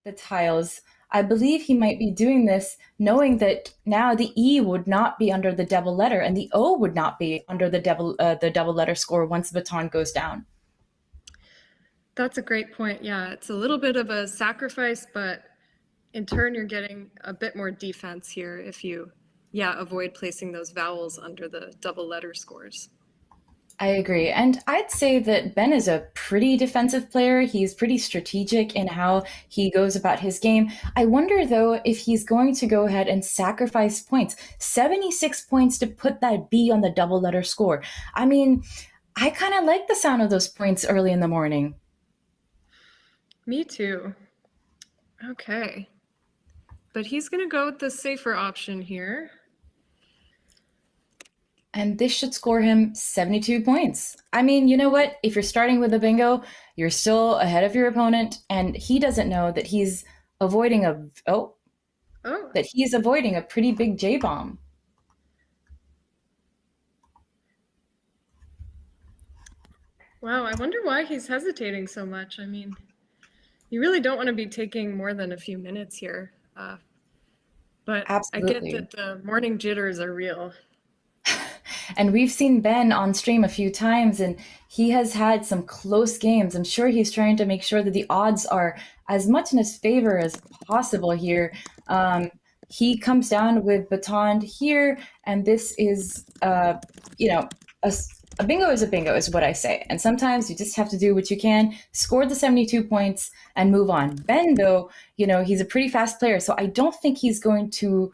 the tiles. I believe he might be doing this knowing that now the E would not be under the double letter and the O would not be under the double letter score once the baton goes down. That's a great point. Yeah, it's a little bit of a sacrifice, but in turn, you're getting a bit more defense here if you, yeah, avoid placing those vowels under the double letter scores. I agree. And I'd say that Ben is a pretty defensive player. He's pretty strategic in how he goes about his game. I wonder, though, if he's going to go ahead and sacrifice points. 76 points to put that B on the double letter score. I mean, I kind of like the sound of those points early in the morning. Me too. Okay. But he's going to go with the safer option here. And this should score him 72 points. I mean, you know what? If you're starting with a bingo, you're still ahead of your opponent, and he doesn't know that he's avoiding that he's avoiding a pretty big J bomb. Wow, I wonder why he's hesitating so much. I mean, you really don't want to be taking more than a few minutes here. But Absolutely. I get that the morning jitters are real. And we've seen Ben on stream a few times, and he has had some close games. I'm sure he's trying to make sure that the odds are as much in his favor as possible here. He comes down with baton here, and this is, a bingo is a bingo, is what I say. And sometimes you just have to do what you can, score the 72 points, and move on. Ben, though, he's a pretty fast player, so I don't think he's going to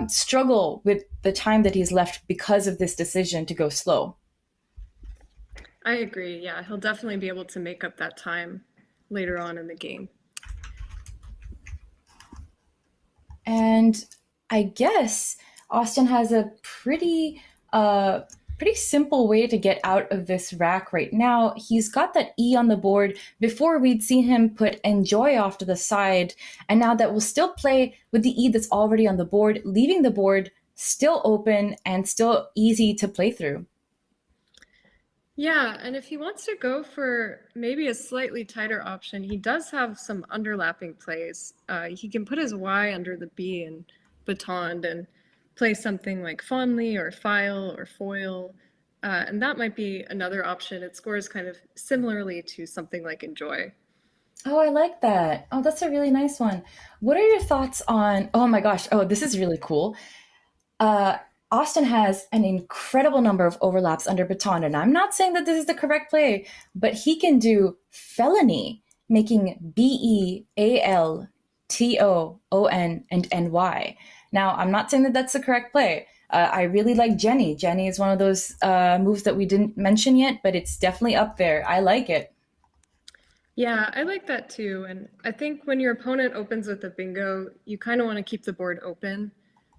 struggle with the time that he's left because of this decision to go slow. I agree. Yeah, he'll definitely be able to make up that time later on in the game. And I guess Austin has a pretty simple way to get out of this rack right now. He's got that E on the board. Before, we'd seen him put enjoy off to the side, and now that will still play with the E that's already on the board, leaving the board still open and still easy to play through. Yeah, and if he wants to go for maybe a slightly tighter option, he does have some underlapping plays. He can put his Y under the B and baton and play something like fondly or file or foil. And that might be another option. It scores kind of similarly to something like enjoy. Oh, I like that. Oh, that's a really nice one. What are your thoughts on, oh my gosh, oh, this is really cool. Austin has an incredible number of overlaps under baton, and I'm not saying that this is the correct play, but he can do felony, making Bealton and NY. Now, I'm not saying that that's the correct play. I really like Jenny. Jenny is one of those moves that we didn't mention yet, but it's definitely up there. I like it. Yeah, I like that too. And I think when your opponent opens with a bingo, you kind of want to keep the board open.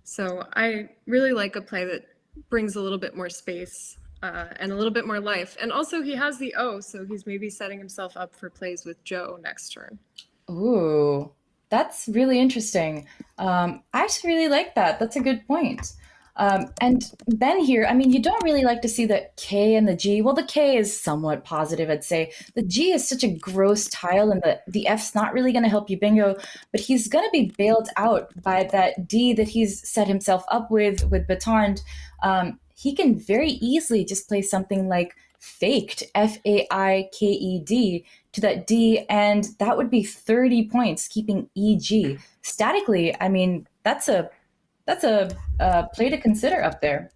So I really like a play that brings a little bit more space and a little bit more life. And also he has the O, so he's maybe setting himself up for plays with Joe next turn. Ooh, that's really interesting. I actually really like that. That's a good point. And Ben here, I mean, you don't really like to see the K and the G. Well, the K is somewhat positive, I'd say. The G is such a gross tile, and the F's not really going to help you bingo, but he's going to be bailed out by that D that he's set himself up with baton. He can very easily just play something like faked, Faiked, to that D, and that would be 30 points, keeping EG. Statically, I mean, that's a play to consider up there.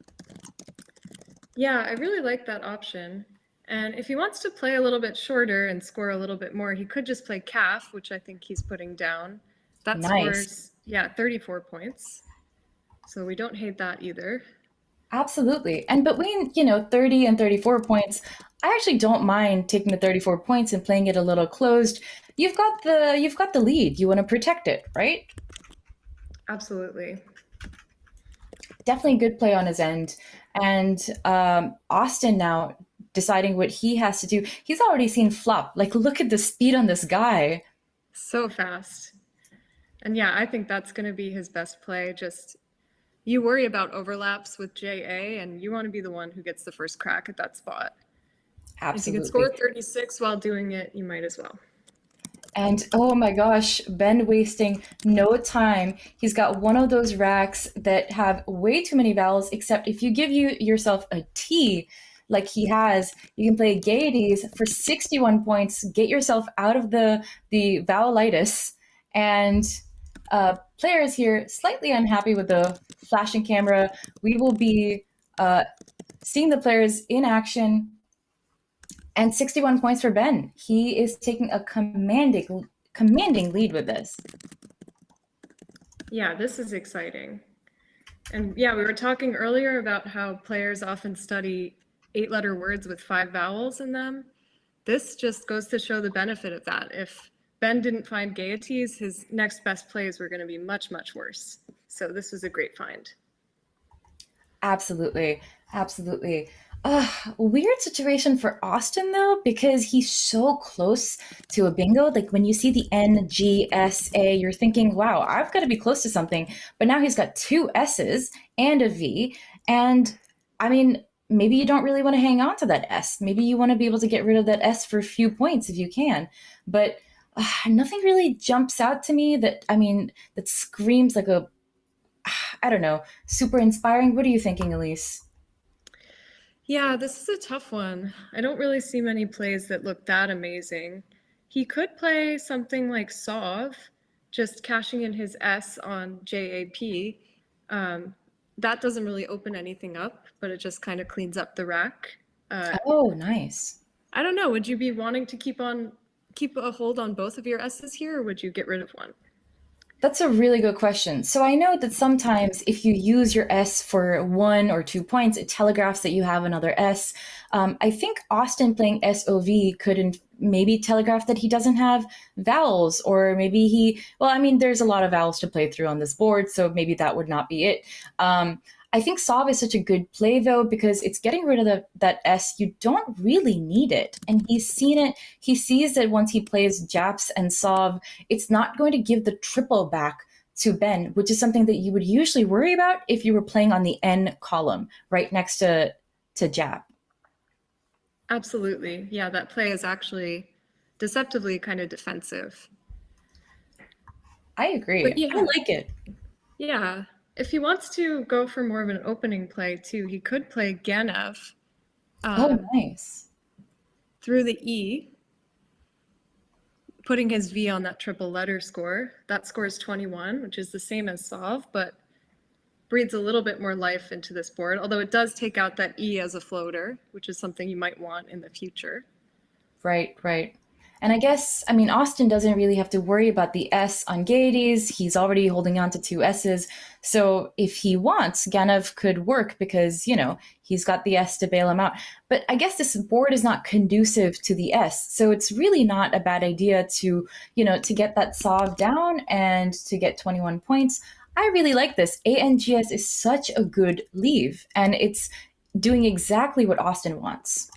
Yeah, I really like that option. And if he wants to play a little bit shorter and score a little bit more, he could just play calf, which I think he's putting down. That Nice. scores, yeah, 34 points. So we don't hate that either. Absolutely. And between, 30 and 34 points, I actually don't mind taking the 34 points and playing it a little closed. You've got the lead. You want to protect it, right? Absolutely. Definitely a good play on his end. And Austin now deciding what he has to do. He's already seen flop. Like, look at the speed on this guy. So fast. And yeah, I think that's going to be his best play. Just you worry about overlaps with JA, and you want to be the one who gets the first crack at that spot. Absolutely. If you can score 36 while doing it, you might as well. And oh my gosh, Ben wasting no time. He's got one of those racks that have way too many vowels, except if you give yourself a T like he has, you can play gaieties for 61 points, get yourself out of the vowelitis. And players here slightly unhappy with the flashing camera. We will be seeing the players in action. And 61 points for Ben. He is taking a commanding lead with this. Yeah, this is exciting. And yeah, we were talking earlier about how players often study 8-letter words with 5 vowels in them. This just goes to show the benefit of that. If Ben didn't find gaieties, his next best plays were going to be much, much worse. So this was a great find. Absolutely. Absolutely. Weird situation for Austin though, because he's so close to a bingo. Like when you see the NGSA, you're thinking, wow, I've got to be close to something. But now he's got two S's and a V. And I mean, maybe you don't really want to hang on to that S. Maybe you want to be able to get rid of that S for a few points if you can. But nothing really jumps out to me that, I mean, that screams like a, I don't know, super inspiring. What are you thinking, Elise? Yeah, this is a tough one. I don't really see many plays that look that amazing. He could play something like Solve, just cashing in his S on JAP. That doesn't really open anything up, but it just kind of cleans up the rack. Oh, nice. I don't know, would you be wanting to keep a hold on both of your S's here, or would you get rid of one? That's a really good question. So I know that sometimes if you use your S for 1 or 2 points, it telegraphs that you have another S. I think Austin playing SOV could maybe telegraph that he doesn't have vowels, or maybe well, I mean, there's a lot of vowels to play through on this board, so maybe that would not be it. I think Sov is such a good play though, because it's getting rid of that S. You don't really need it. And he's seen it. He sees that once he plays Japs and Sov, it's not going to give the triple back to Ben, which is something that you would usually worry about if you were playing on the N column right next to Jap. Absolutely. Yeah, that play is actually deceptively kind of defensive. I agree. But I yeah, like it. yeah. If he wants to go for more of an opening play too, he could play Ganev Oh, nice. through the E, putting his V on that triple letter score. That scores 21, which is the same as Solve, but breathes a little bit more life into this board, although it does take out that E as a floater, which is something you might want in the future. Right, right. And I guess, I mean, Austin doesn't really have to worry about the S on gaieties. He's already holding on to two S's. So if he wants, Ganev could work because, he's got the S to bail him out. But I guess this board is not conducive to the S. So it's really not a bad idea to get that solve down and to get 21 points. I really like this. ANGS is such a good leave, and it's doing exactly what Austin wants.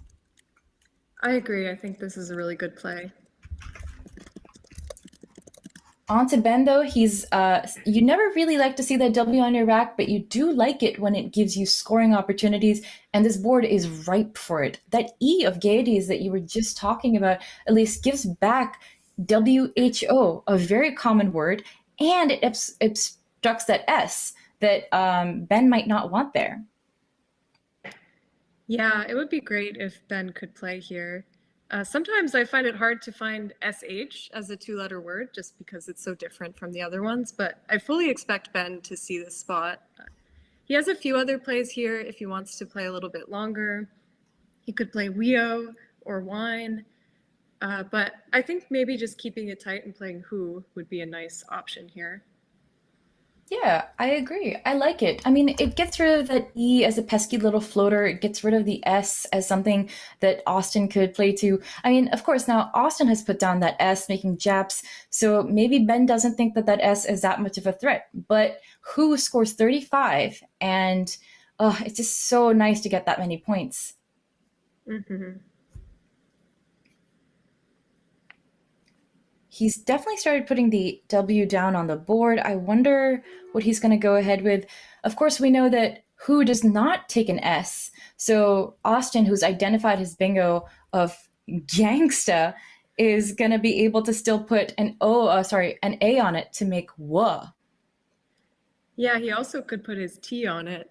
I agree. I think this is a really good play. On to Ben though, you never really like to see that W on your rack, but you do like it when it gives you scoring opportunities, and this board is ripe for it. That E of gaieties that you were just talking about, at least gives back WHO, a very common word, and it obstructs that S that Ben might not want there. Yeah, it would be great if Ben could play here. Sometimes I find it hard to find SH as a 2-letter word just because it's so different from the other ones, but I fully expect Ben to see this spot. He has a few other plays here if he wants to play a little bit longer. He could play Wio or Wine, but I think maybe just keeping it tight and playing Who would be a nice option here. Yeah, I agree. I like it. I mean, it gets rid of that E as a pesky little floater. It gets rid of the S as something that Austin could play to. I mean, of course, now Austin has put down that S, making Japs, so maybe Ben doesn't think that that S is that much of a threat. But Who scores 35, and it's just so nice to get that many points. Mm-hmm. He's definitely started putting the W down on the board. I wonder what he's going to go ahead with. Of course, we know that Who does not take an S. So Austin, who's identified his bingo of Gangsta, is going to be able to still put an A on it to make wuh. Yeah, he also could put his T on it.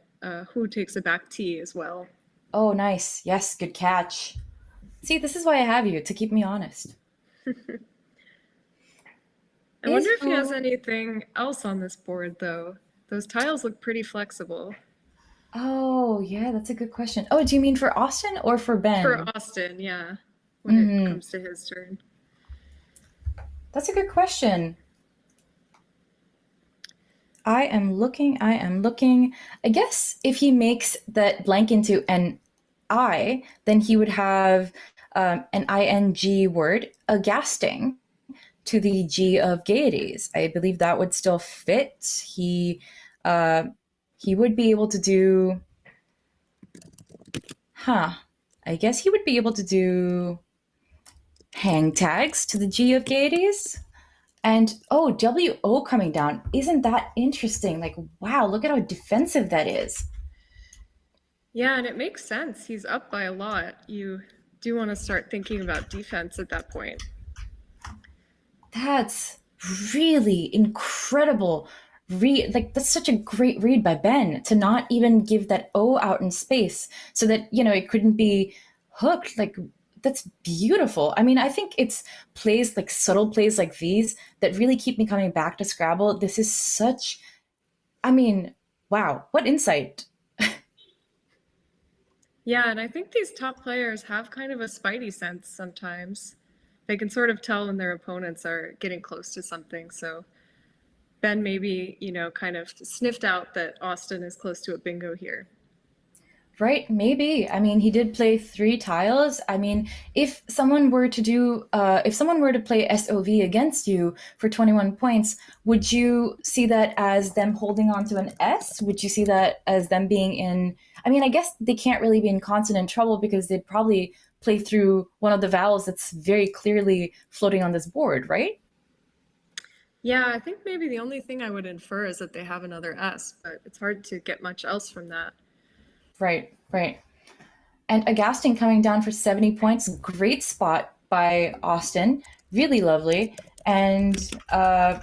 Who takes a back T as well. Oh, nice. Yes, good catch. See, this is why I have you, to keep me honest. I Is wonder if he has who? anything else on this board, though. Those tiles look pretty flexible. Oh, yeah, that's a good question. Oh, do you mean for Austin or for For Ben? Austin, yeah, when it Mm-hmm. comes to his turn. That's a good question. I am looking, I am looking. I guess if he makes that blank into an I, then he would have an ing word, aghasting, to the G of gaieties. I believe that would still fit. Uh, he would be able to do, huh? I guess he would be able to do hang tags to the G of gaieties. And oh, WO coming down. Isn't that interesting? Like, wow, look at how defensive that is. Yeah, and it makes sense. He's up by a lot. You do want to start thinking about defense at that point. That's really incredible. Like that's such a great read by Ben to not even give that O out in space so that it couldn't be hooked. Like that's beautiful. I mean, I think it's plays like subtle plays like these that really keep me coming back to Scrabble. This is such. I mean, wow, what insight. Yeah, and I think these top players have kind of a spidey sense sometimes. They can sort of tell when their opponents are getting close to something. So Ben maybe, kind of sniffed out that Austin is close to a bingo here. Right, maybe. I mean, he did play three tiles. I mean, if someone were to play SOV against you for 21 points, would you see that as them holding on to an S? Would you see that as them being in, I mean, I guess they can't really be in consonant trouble because they'd probably play through one of the vowels that's very clearly floating on this board, right? Yeah, I think maybe the only thing I would infer is that they have another S, but it's hard to get much else from that. Right, right. And Agasting coming down for 70 points. Great spot by Austin. Really lovely. And wow,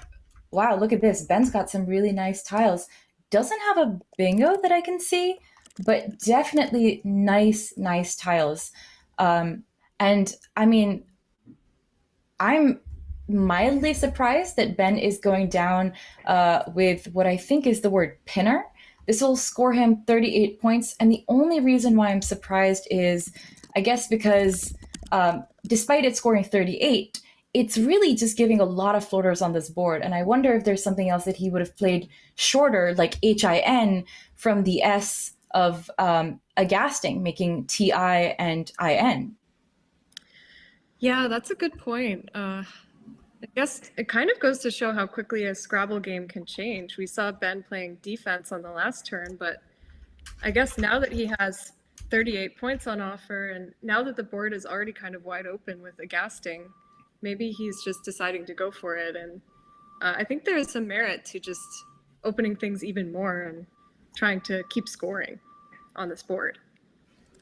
look at this. Ben's got some really nice tiles. Doesn't have a bingo that I can see, but definitely nice, nice tiles. And I mean, I'm mildly surprised that Ben is going down with what I think is the word pinner. This will score him 38 points. And the only reason why I'm surprised is, I guess, because despite it scoring 38, it's really just giving a lot of floaters on this board. And I wonder if there's something else that he would have played shorter, like HIN from the S of aghasting, making TI and IN. Yeah, that's a good point. I guess it kind of goes to show how quickly a Scrabble game can change. We saw Ben playing defense on the last turn, but I guess now that he has 38 points on offer, and now that the board is already kind of wide open with aghasting, maybe he's just deciding to go for it. And I think there is some merit to just opening things even more and trying to keep scoring on this board.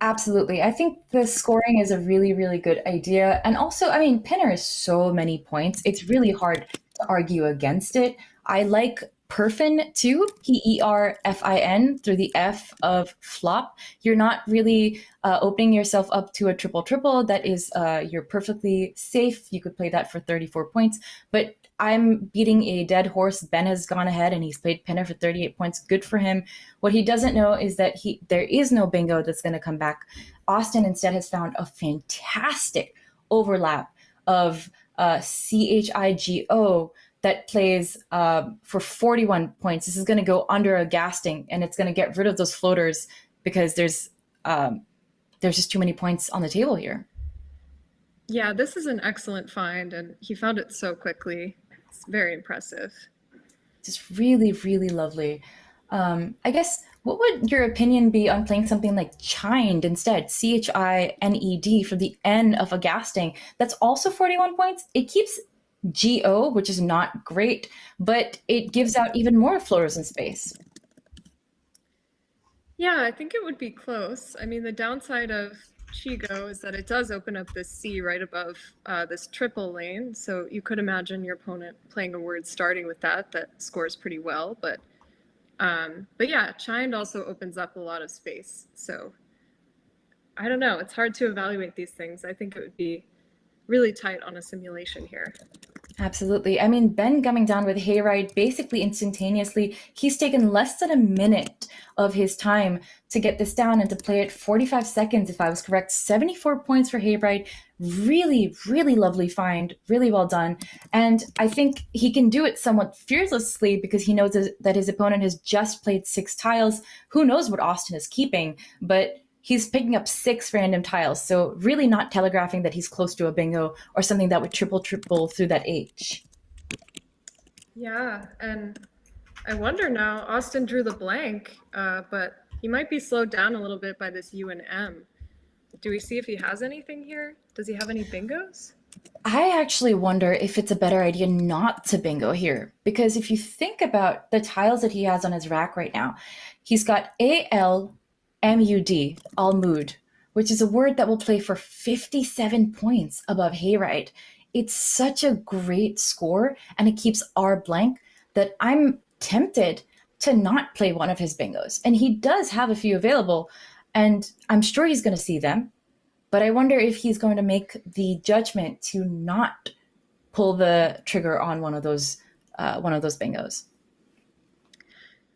Absolutely. I think the scoring is a really, really good idea. And also, I mean, Pinner is so many points. It's really hard to argue against it. I like Perfin too, PERFIN through the F of flop. You're not really opening yourself up to a triple triple. That is, you're perfectly safe. You could play that for 34 points. But I'm beating a dead horse. Ben has gone ahead and he's played Pinner for 38 points. Good for him. What he doesn't know is that there is no bingo that's going to come back. Austin instead has found a fantastic overlap of CHIGO that plays for 41 points. This is going to go under aghasting, and it's going to get rid of those floaters because there's just too many points on the table here. Yeah, this is an excellent find, and he found it so quickly. It's very impressive. Just really, really lovely. I guess what would your opinion be on playing something like Chined instead? CHINED for the N of aghasting. That's also 41 points. It keeps GO, which is not great, but it gives out even more floaters in space. Yeah, I think it would be close. I mean, the downside of Chigo is that it does open up this C right above this triple lane. So you could imagine your opponent playing a word starting with that scores pretty well. But yeah, Chind also opens up a lot of space. So I don't know. It's hard to evaluate these things. I think it would be really tight on a simulation here. Absolutely. I mean, Ben coming down with Hayride basically instantaneously. He's taken less than a minute of his time to get this down and to play it 45 seconds, if I was correct. 74 points for Hayride. Really, really lovely find. Really well done. And I think he can do it somewhat fearlessly because he knows that his opponent has just played 6 tiles. Who knows what Austin is keeping, but he's picking up 6 random tiles, so really not telegraphing that he's close to a bingo or something that would triple through that H. Yeah, and I wonder now, Austin drew the blank, but he might be slowed down a little bit by this U and M. Do we see if he has anything here? Does he have any bingos? I actually wonder if it's a better idea not to bingo here, because if you think about the tiles that he has on his rack right now, he's got ALMUD, all mood, which is a word that will play for 57 points above Hayride. It's such a great score, and it keeps R blank that I'm tempted to not play one of his bingos. And he does have a few available, and I'm sure he's going to see them. But I wonder if he's going to make the judgment to not pull the trigger on one of those bingos.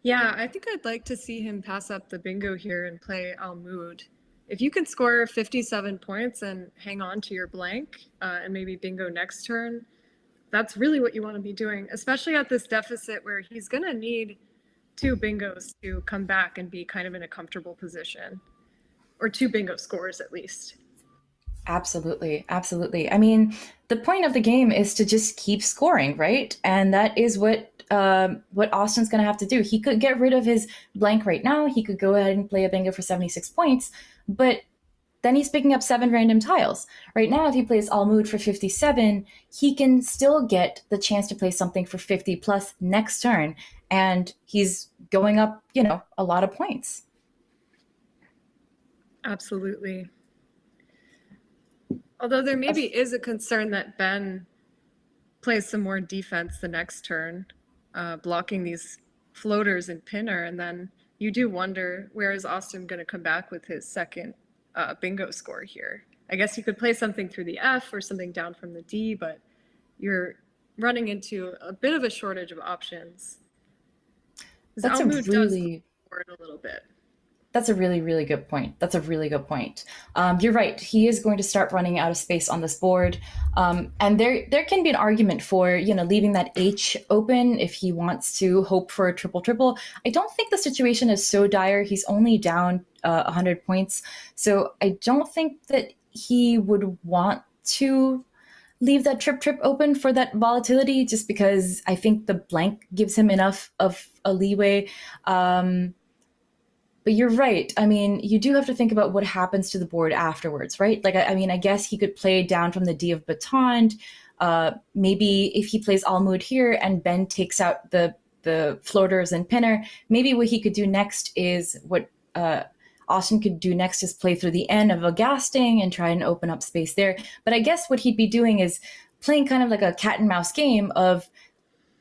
Yeah, I think I'd like to see him pass up the bingo here and play Al Mood. If you can score 57 points and hang on to your blank and maybe bingo next turn, that's really what you want to be doing, especially at this deficit where he's going to need 2 bingos to come back and be kind of in a comfortable position, or 2 bingo scores at least. Absolutely, absolutely. I mean, the point of the game is to just keep scoring, right? And that is what Austin's going to have to do. He could get rid of his blank right now. He could go ahead and play a bingo for 76 points, but then he's picking up 7 random tiles. Right now, if he plays all mood for 57, he can still get the chance to play something for 50 plus next turn, and he's going up, a lot of points. Absolutely. Although there maybe is a concern that Ben plays some more defense the next turn, blocking these floaters and pinner, and then you do wonder, where is Austin going to come back with his second bingo score here? I guess you could play something through the F or something down from the D, but you're running into a bit of a shortage of options. That's a Almud does really forward a little bit. That's a really, really good point. That's a really good point. You're right. He is going to start running out of space on this board, and there can be an argument for leaving that H open if he wants to hope for a triple triple. I don't think the situation is so dire. He's only down 100 points, so I don't think that he would want to leave that trip open for that volatility. Just because I think the blank gives him enough of a leeway. But you're right. I mean, you do have to think about what happens to the board afterwards, right? Like, I mean, I guess he could play down from the D of Batond. Maybe if he plays Almud here and Ben takes out the floaters and pinner, maybe what he could do next is what Austin could do next is play through the N of a Gasting and try and open up space there. But I guess what he'd be doing is playing kind of like a cat and mouse game of,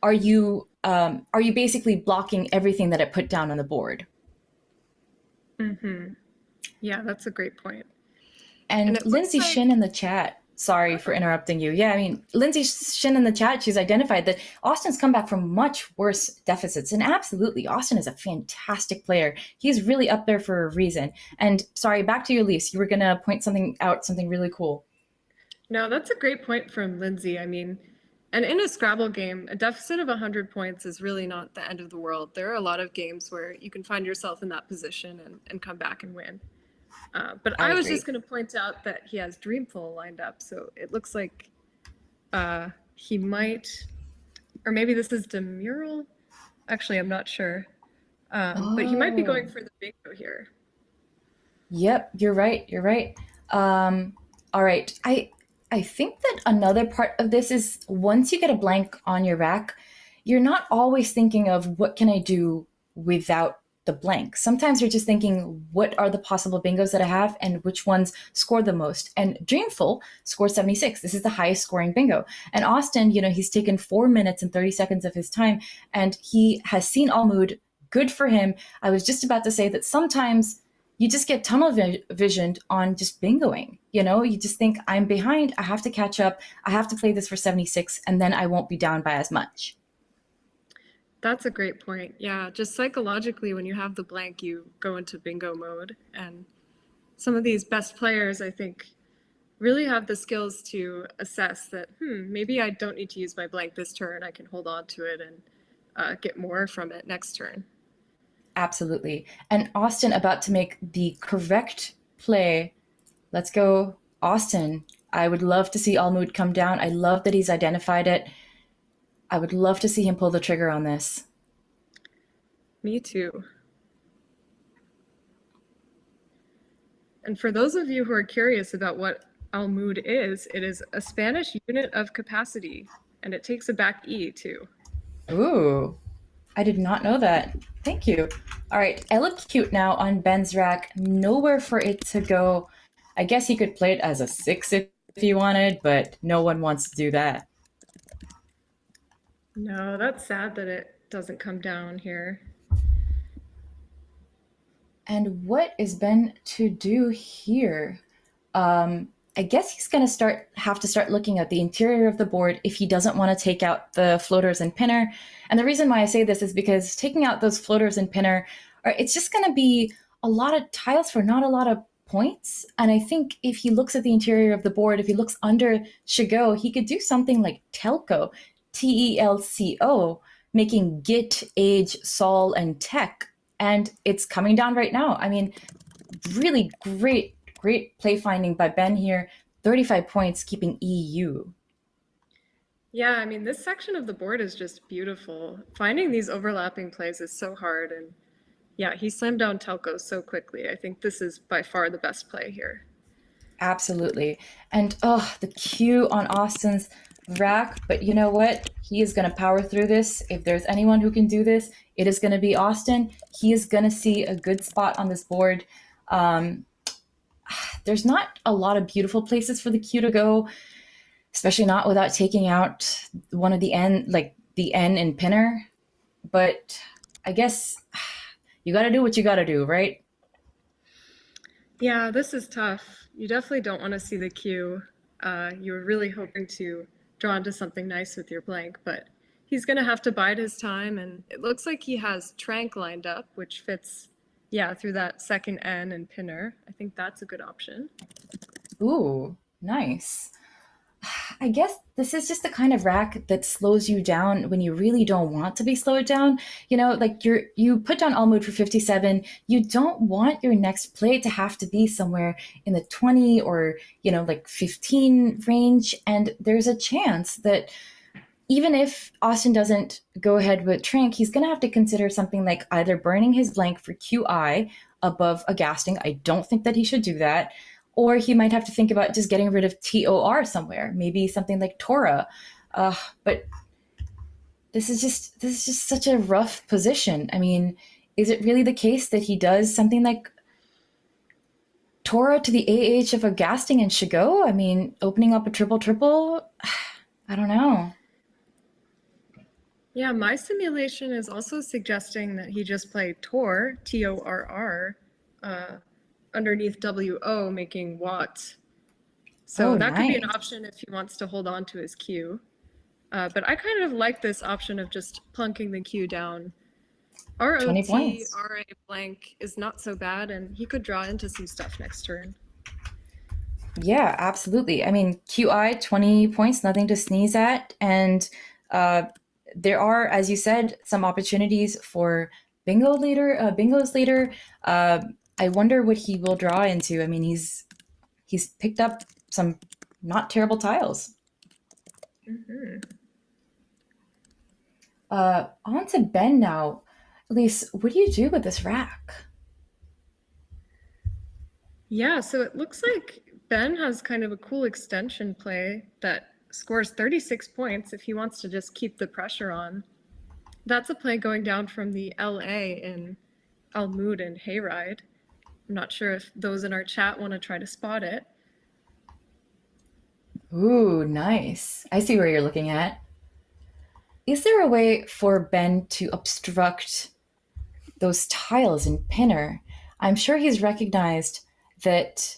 are you basically blocking everything that I put down on the board? Mm-hmm. Yeah, that's a great point. And Lindsay like... Shin in the chat, sorry for interrupting you. Yeah, I mean, Lindsay Shin in the chat, she's identified that Austin's come back from much worse deficits. And absolutely, Austin is a fantastic player. He's really up there for a reason. And sorry, back to you, Elise. You were going to point something really cool. No, that's a great point from Lindsay. I mean, and in a Scrabble game, a deficit of 100 points is really not the end of the world. There are a lot of games where you can find yourself in that position and come back and win. But I was just going to point out that he has Dreamful lined up. So it looks like he might, or maybe this is Demural. Actually, I'm not sure. But he might be going for the bingo here. Yep, you're right. You're right. All right. I think that another part of this is once you get a blank on your rack, you're not always thinking of what can I do without the blank. Sometimes you're just thinking, what are the possible bingos that I have and which ones score the most? And Dreamful scores 76. This is the highest scoring bingo. And Austin, he's taken 4 minutes and 30 seconds of his time and he has seen all mood. Good for him. I was just about to say that sometimes you just get tunnel visioned on just bingoing. You just think, I'm behind, I have to catch up, I have to play this for 76, and then I won't be down by as much. That's a great point. Yeah, just psychologically, when you have the blank, you go into bingo mode. And some of these best players, I think, really have the skills to assess that, maybe I don't need to use my blank this turn. I can hold on to it and get more from it next turn. Absolutely. And Austin about to make the correct play. Let's go, Austin. I would love to see Almud come down. I love that he's identified it. I would love to see him pull the trigger on this. Me too. And for those of you who are curious about what Almud is, it is a Spanish unit of capacity, and it takes a back E too. Ooh, I did not know that. Thank you. All right, Cute now on Ben's rack. Nowhere for it to go. I guess he could play it as a 6 if he wanted, but no one wants to do that. No, that's sad that it doesn't come down here. And what is Ben to do here? I guess he's going to have to start looking at the interior of the board if he doesn't want to take out the floaters and pinner. And the reason why I say this is because taking out those floaters and pinner, it's just going to be a lot of tiles for not a lot of points. And I think if he looks at the interior of the board, if he looks under Shigo, he could do something like Telco, Telco, making Git, Age, Sol, and Tech. And it's coming down right now. I mean, really great play finding by Ben here. 35 points, keeping EU. Yeah, I mean, this section of the board is just beautiful. Finding these overlapping plays is so hard. And yeah, he slammed down Telco so quickly. I think this is by far the best play here. Absolutely. And the Q on Austin's rack. But you know what? He is going to power through this. If there's anyone who can do this, it is going to be Austin. He is going to see a good spot on this board. There's not a lot of beautiful places for the Q to go, especially not without taking out one of the N, like the N in pinner. But I guess you got to do what you got to do, right? Yeah, this is tough. You definitely don't want to see the Q. You were really hoping to draw into something nice with your blank, but he's going to have to bide his time. And it looks like he has Trank lined up, which fits, through that second N and pinner. I think that's a good option. Ooh, nice. I guess this is just the kind of rack that slows you down when you really don't want to be slowed down. Like you put down all mood for 57. You don't want your next play to have to be somewhere in the 20 or, like 15 range. And there's a chance that even if Austin doesn't go ahead with Trank, he's going to have to consider something like either burning his blank for QI above a gasting. I don't think that he should do that. Or he might have to think about just getting rid of TOR somewhere, maybe something like Tora. But this is just such a rough position. I mean, is it really the case that he does something like Tora to the AH of a gasting and Shigo? I mean, opening up a triple. I don't know. Yeah, my simulation is also suggesting that he just played Tor, Torr, underneath WO, making Watt. So that could be an option if he wants to hold on to his Q. But I kind of like this option of just plunking the Q down. 20 ROT, points. RA blank is not so bad, and he could draw into some stuff next turn. Yeah, absolutely. I mean, QI, 20 points, nothing to sneeze at. And there are, as you said, some opportunities for bingos later. I wonder what he will draw into. I mean, he's picked up some not terrible tiles. Mm-hmm. On to Ben now. Elise, what do you do with this rack? Yeah, so it looks like Ben has kind of a cool extension play that scores 36 points if he wants to just keep the pressure on. That's a play going down from the LA in Almood and Hayride. I'm not sure if those in our chat want to try to spot it. Ooh, nice. I see where you're looking at. Is there a way for Ben to obstruct those tiles in Pinner? I'm sure he's recognized that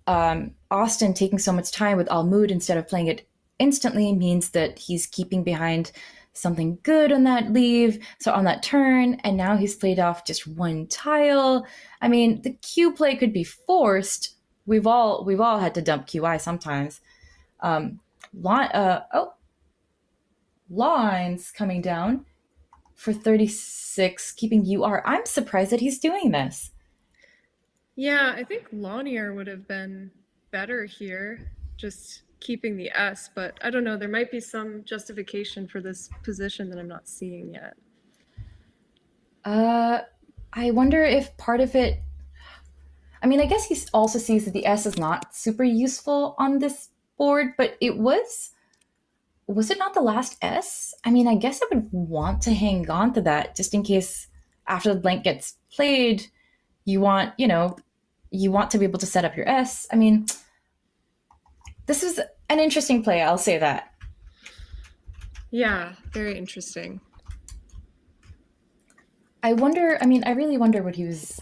Austin taking so much time with Almood instead of playing it instantly means that he's keeping behind something good on that leave, so on that turn, and now he's played off just one tile. I mean, the Q play could be forced. We've all had to dump QI sometimes. Um, lines coming down for 36, keeping UR. I'm surprised that he's doing this. Yeah, I think Lanier would have been better here, just keeping the S, but I don't know, there might be some justification for this position that I'm not seeing yet. Uh, I wonder if part of it. I mean, I guess he also sees that the S is not super useful on this board, but it was. Was it not the last S? I mean, I guess I would want to hang on to that just in case after the blank gets played, you want to be able to set up your S. I mean, this is an interesting play, I'll say that. Yeah, very interesting. I really wonder what he was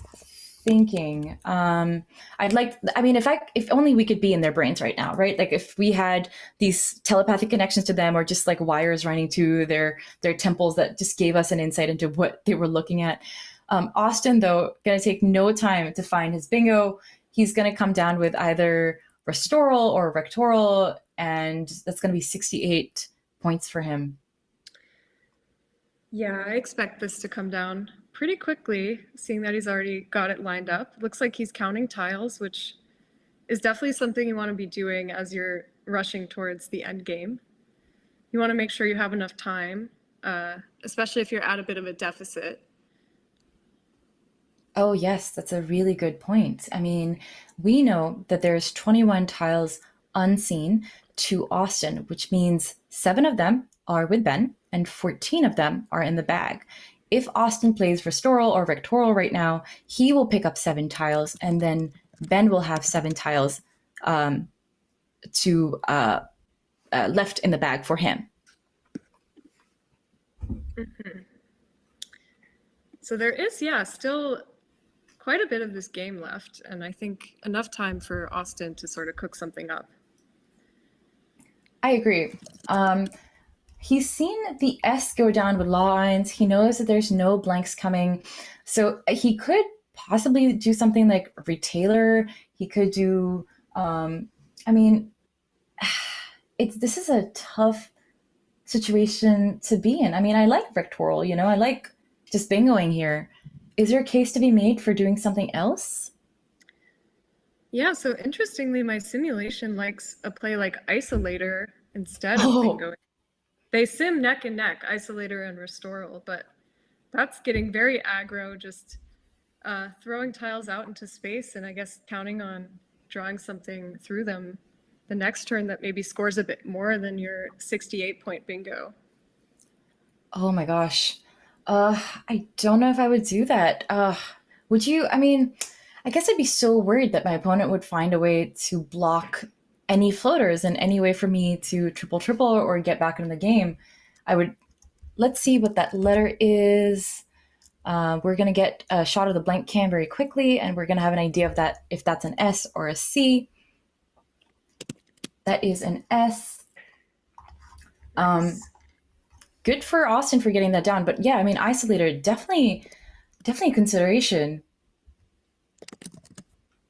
thinking. If only we could be in their brains right now, right? Like if we had these telepathic connections to them or just like wires running to their temples that just gave us an insight into what they were looking at. Austin, though, going to take no time to find his bingo. He's going to come down with either restoral or rectoral, and that's going to be 68 points for him. Yeah, I expect this to come down pretty quickly, seeing that he's already got it lined up. Looks like he's counting tiles, which is definitely something you want to be doing as you're rushing towards the end game. You want to make sure you have enough time, especially if you're at a bit of a deficit. Oh, yes, that's a really good point. I mean, we know that there's 21 tiles unseen to Austin, which means 7 of them are with Ben and 14 of them are in the bag. If Austin plays restoral or rectoral right now, he will pick up 7 tiles and then Ben will have 7 tiles to left in the bag for him. Mm-hmm. So there is, yeah, still quite a bit of this game left, and I think enough time for Austin to sort of cook something up. I agree. He's seen the S go down with lines. He knows that there's no blanks coming. So he could possibly do something like retailer. He could do, I mean, this is a tough situation to be in. I mean, I like rectoral, I like just bingoing here. Is there a case to be made for doing something else? Yeah, so interestingly, my simulation likes a play like Isolator instead of bingo. They sim neck and neck, Isolator and Restoral, but that's getting very aggro, just throwing tiles out into space and I guess counting on drawing something through them the next turn that maybe scores a bit more than your 68-point bingo. Oh my gosh. I don't know if I would do that. Would you? I mean, I guess I'd be so worried that my opponent would find a way to block any floaters and any way for me to triple or get back into the game. Let's see what that letter is. We're going to get a shot of the blank can very quickly, and we're going to have an idea of that if that's an S or a C. That is an S. Good for Austin for getting that down. But yeah, I mean, Isolator, definitely a consideration.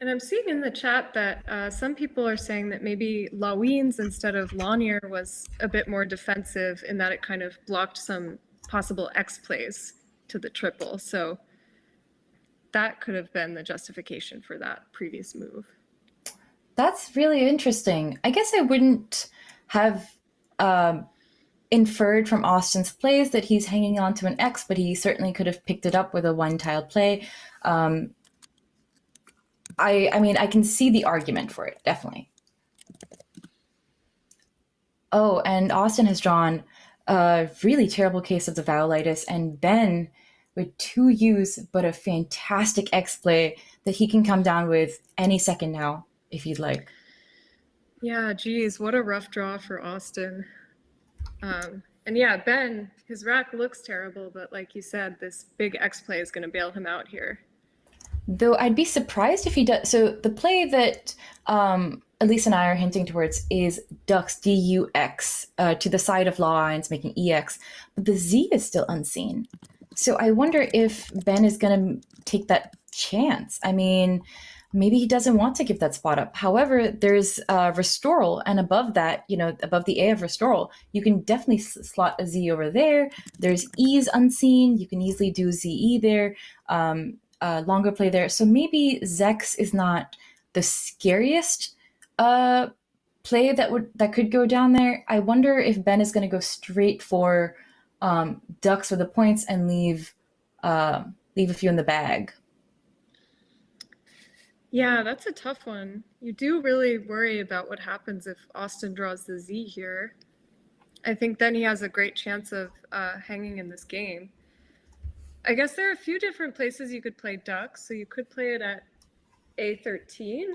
And I'm seeing in the chat that some people are saying that maybe Lawines instead of Lanier was a bit more defensive in that it kind of blocked some possible X plays to the triple. So that could have been the justification for that previous move. That's really interesting. I guess I wouldn't have inferred from Austin's plays that he's hanging on to an X, but he certainly could have picked it up with a one-tiled play. I mean, I can see the argument for it, definitely. Oh, and Austin has drawn a really terrible case of the vowelitis, and Ben with 2 U's, but a fantastic X play that he can come down with any second now, if you'd like. Yeah, geez, what a rough draw for Austin. And yeah, Ben, his rack looks terrible, but like you said, this big X play is going to bail him out here. Though I'd be surprised if he does. So the play that Elise and I are hinting towards is Dux, DUX, to the side of lines, making EX. But the Z is still unseen. So I wonder if Ben is going to take that chance. I mean, maybe he doesn't want to give that spot up. However, there's Restoral, and above that, above the A of Restoral, you can definitely slot a Z over there. There's E's unseen. You can easily do ZE there. Longer play there. So maybe Zex is not the scariest play that could go down there. I wonder if Ben is going to go straight for Ducks for the points and leave a few in the bag. Yeah, that's a tough one. You do really worry about what happens if Austin draws the Z here. I think then he has a great chance of hanging in this game. I guess there are a few different places you could play Ducks. So you could play it at A13,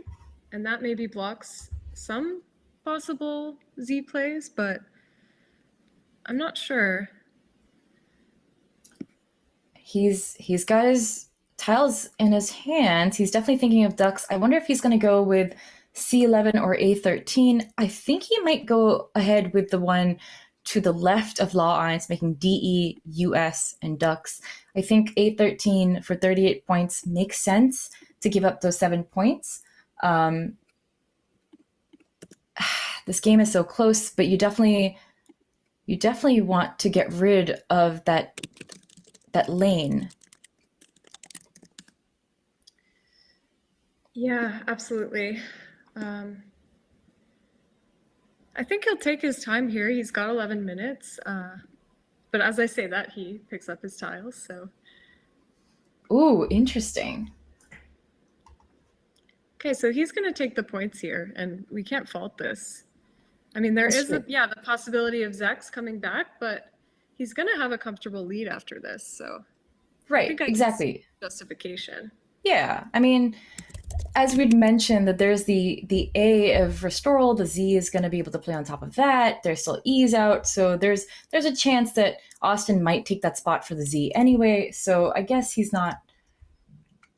and that maybe blocks some possible Z plays, but I'm not sure. He's got his tiles in his hands. He's definitely thinking of Ducks. I wonder if he's going to go with C11 or A13. I think he might go ahead with the one to the left of Law Irons, making DE, US, and Ducks. I think A13 for 38 points makes sense to give up those 7 points. This game is so close, but you definitely want to get rid of that lane. Yeah, absolutely. I think he'll take his time here. He's got 11 minutes. But as I say that, he picks up his tiles, so. Ooh, interesting. Okay, so he's going to take the points here, and we can't fault this. I mean, there is the possibility of Zex coming back, but he's going to have a comfortable lead after this, so. Right, exactly. Justification. Yeah, I mean, as we'd mentioned, that there's the A of Restoral, the Z is going to be able to play on top of that. There's still E's out, so there's a chance that Austin might take that spot for the Z anyway. So I guess he's not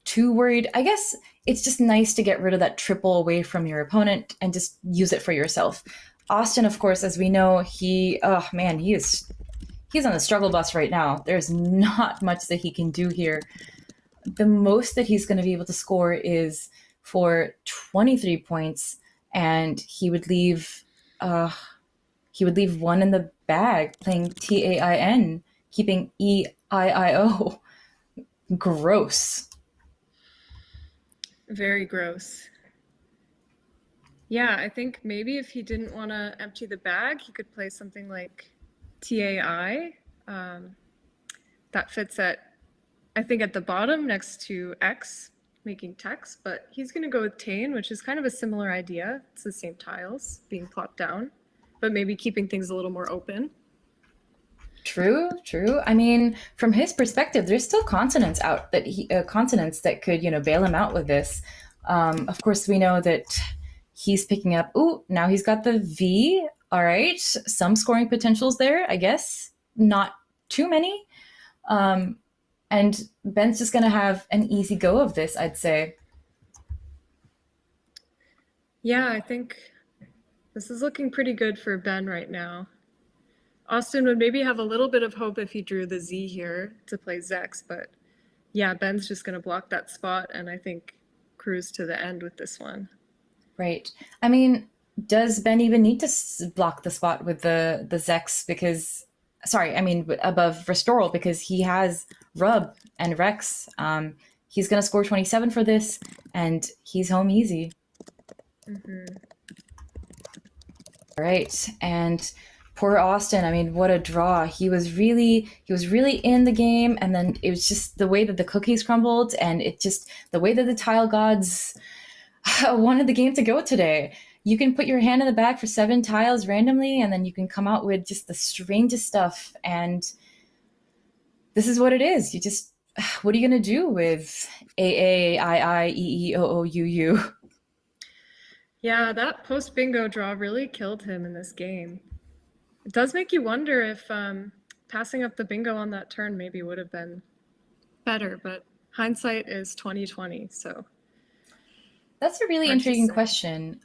too worried. I guess it's just nice to get rid of that triple away from your opponent and just use it for yourself. Austin, of course, as we know, he's on the struggle bus right now. There's not much that he can do here. The most that he's going to be able to score is for 23 points, and he would leave one in the bag, playing TAIN, keeping EIIO. Gross. Very gross. Yeah, I think maybe if he didn't want to empty the bag, he could play something like TAI. That fits at, I think, at the bottom next to X, making text, but he's going to go with Tain, which is kind of a similar idea. It's the same tiles being plopped down, but maybe keeping things a little more open. True. I mean, from his perspective, there's still consonants out consonants that could, bail him out with this. Of course, we know that he's picking up. Ooh, now he's got the V. All right, some scoring potentials there, I guess. Not too many. And Ben's just going to have an easy go of this, I'd say. Yeah, I think this is looking pretty good for Ben right now. Austin would maybe have a little bit of hope if he drew the Z here to play Zex, but yeah, Ben's just going to block that spot and I think cruise to the end with this one. Right. I mean, does Ben even need to block the spot with the Zex because... Sorry, I mean above Restoral, because he has Rub and Rex. He's going to score 27 for this, and he's home easy. Mm-hmm. All right, and poor Austin. I mean, what a draw. He was really in the game, and then it was just the way that the cookies crumbled, and the way that the tile gods wanted the game to go today. You can put your hand in the bag for 7 tiles randomly, and then you can come out with just the strangest stuff. And this is what it is. You just what are you going to do with A A I I E E O O U U? Yeah, that post bingo draw really killed him in this game. It does make you wonder if passing up the bingo on that turn maybe would have been better, but hindsight is 2020, so That's a really hard to intriguing say. question.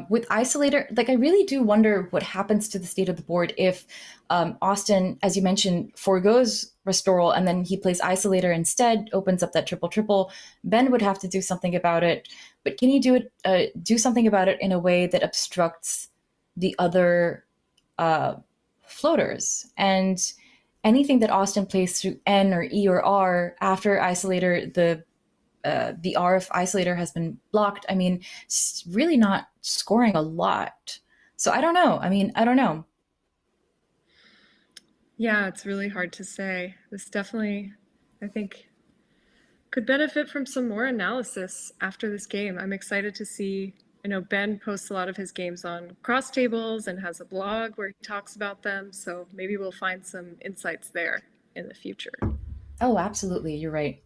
With Isolator, like I really do wonder what happens to the state of the board if Austin, as you mentioned, foregoes Restoral and then he plays Isolator instead, opens up that triple triple. Ben would have to do something about it, but can you do something about it in a way that obstructs the other uh, floaters and anything that Austin plays through N or E or R after Isolator, the RF isolator has been blocked. I mean, it's really not scoring a lot. So I don't know. I mean, I don't know. Yeah, it's really hard to say. This definitely, I think, could benefit from some more analysis after this game. I'm excited to see. I know Ben posts a lot of his games on cross tables and has a blog where he talks about them. So maybe we'll find some insights there in the future. Oh, absolutely. You're right.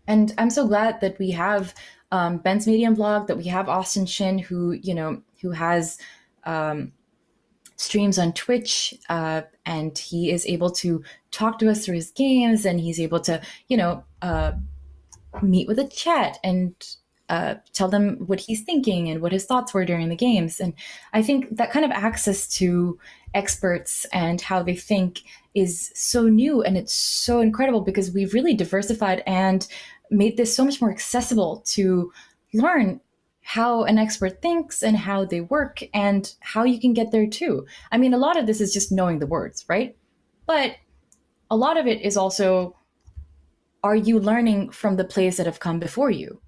And I'm so glad that we have Ben's Medium blog, that we have Austin Shin, who has streams on Twitch, and he is able to talk to us through his games, and he's able to, meet with a chat and tell them what he's thinking and what his thoughts were during the games. And I think that kind of access to experts and how they think is so new and it's so incredible because we've really diversified and made this so much more accessible to learn how an expert thinks and how they work and how you can get there too. I mean, a lot of this is just knowing the words, right? But a lot of it is also, are you learning from the plays that have come before you?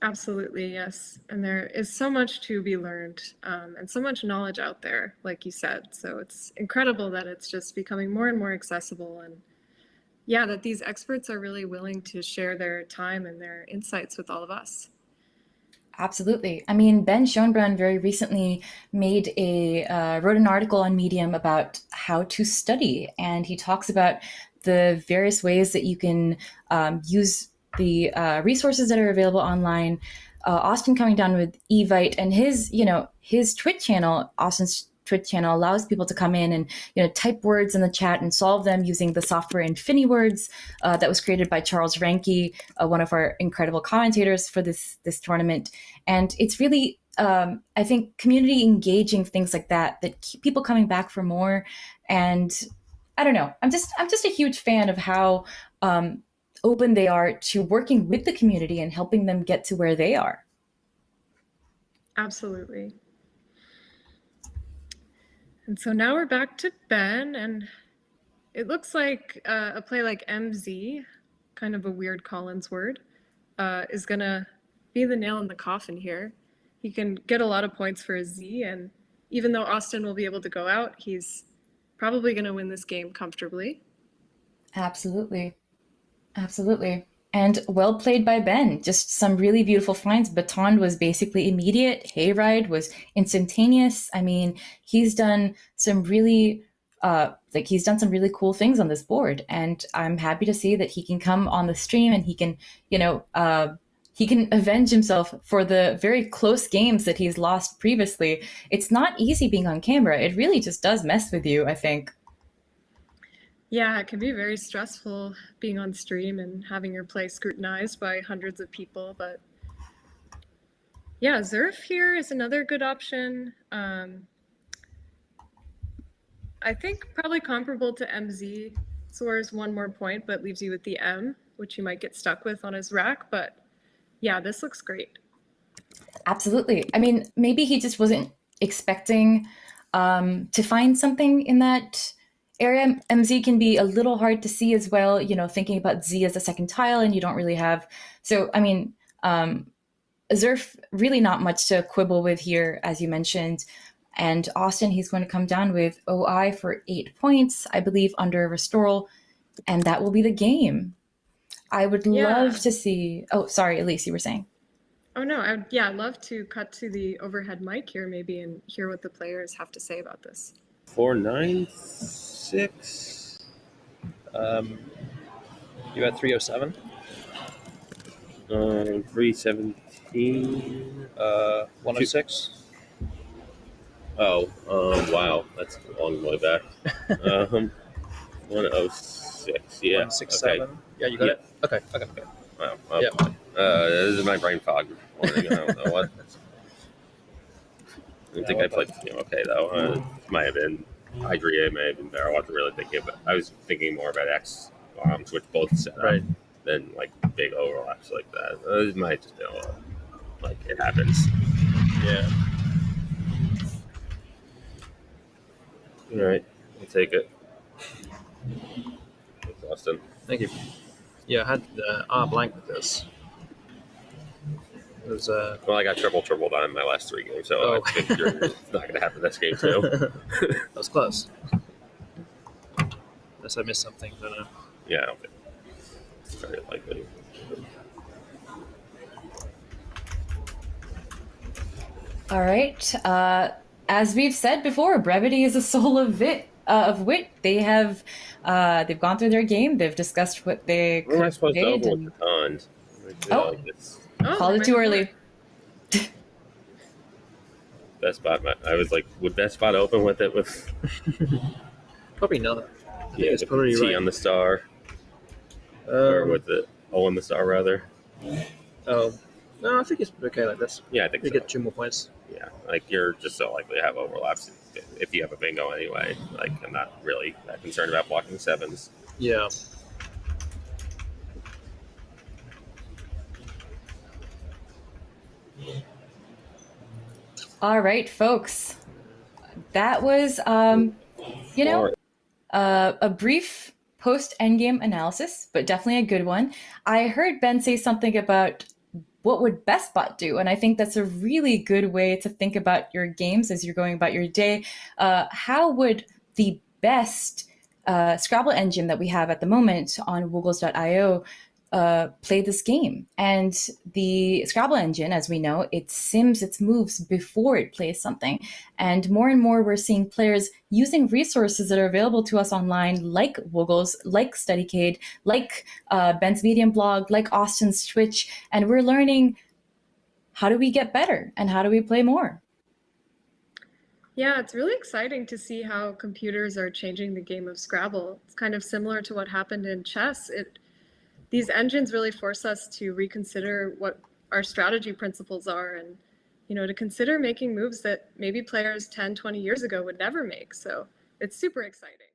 Absolutely, yes. And there is so much to be learned and so much knowledge out there, like you said. So it's incredible that it's just becoming more and more accessible. And yeah, that these experts are really willing to share their time and their insights with all of us. Absolutely. I mean, Ben Schoenbrun very recently wrote an article on Medium about how to study, and he talks about the various ways that you can use the resources that are available online. Austin coming down with Evite and his Twitch channel, Austin's Twitch channel allows people to come in and type words in the chat and solve them using the software InfiniWords that was created by Charles Ranke, one of our incredible commentators for this tournament. And it's really I think community engaging things like that keep people coming back for more. And I don't know. I'm just a huge fan of how open they are to working with the community and helping them get to where they are. Absolutely. And so now we're back to Ben, and it looks like a play like MZ, kind of a weird Collins word, is going to be the nail in the coffin here. He can get a lot of points for a Z, and even though Austin will be able to go out, he's probably going to win this game comfortably. Absolutely. Absolutely. And well played by Ben. Just some really beautiful finds. Baton was basically immediate. Hayride was instantaneous. I mean, he's done some really he's done some really cool things on this board. And I'm happy to see that he can come on the stream and he can avenge himself for the very close games that he's lost previously. It's not easy being on camera. It really just does mess with you, I think. Yeah, it can be very stressful being on stream and having your play scrutinized by hundreds of people, but yeah, Zerf here is another good option. I think probably comparable to MZ. Scores one more point, but leaves you with the M, which you might get stuck with on his rack. But yeah, this looks great. Absolutely. I mean, maybe he just wasn't expecting to find something in that area. MZ can be a little hard to see as well, thinking about Z as a second tile, and you don't really have. So, I mean, Zerf, really not much to quibble with here, as you mentioned. And Austin, he's going to come down with OI for 8 points, I believe, under Restoral, and that will be the game. I would love to see. Oh, sorry, Elise, you were saying. Oh no, I'd love to cut to the overhead mic here maybe and hear what the players have to say about this. 496. You had 307. 317. 106. Wow, that's a long way back. 106. Yeah. 167. Okay. Yeah, you got Yeah. it. Okay. Wow. Yeah. This is my brain fog morning. I don't know what. I think I played okay though. Might have been Hydria, may have been better. I wasn't really thinking, but I was thinking more about X bombs, which both set up Right. than like big overlaps like that. It might just be a little, like it happens. Yeah. All right, I'll take it. Thanks, Austin. Thank you. Yeah, I had R blank with this. It was Well, I got tripled on my last 3 games, so Oh. I think it's not going to happen this game too. that was close. Unless I missed something, I don't know. Yeah, I don't think it's very likely. All right. As we've said before, brevity is the soul of wit. They have they've gone through their game. They've discussed what they Where am I could supposed to have open played. with the pond? Oh. Like it's Call it too early. best spot. I was like, would best spot open with it with Probably not. I think yeah, it's the probably T right. on the star, or with the O on the star rather. Oh, no, I think it's okay like this. Yeah, I think You so. get 2 more points. Yeah, like you're just so likely to have overlaps if you have a bingo anyway. Like I'm not really that concerned about blocking 7s. Yeah. All right, folks. That was a brief post-endgame analysis, but definitely a good one. I heard Ben say something about what would best bot do, and I think that's a really good way to think about your games as you're going about your day. How would the best Scrabble engine that we have at the moment on Woogles.io play this game? And the Scrabble engine, as we know, it sims its moves before it plays something. And more we're seeing players using resources that are available to us online, like Woogles, like StudyCade, like Ben's Medium blog, like Austin's Twitch, and we're learning how do we get better and how do we play more. Yeah, it's really exciting to see how computers are changing the game of Scrabble. It's kind of similar to what happened in chess. These engines really force us to reconsider what our strategy principles are and, to consider making moves that maybe players 10, 20 years ago would never make. So it's super exciting.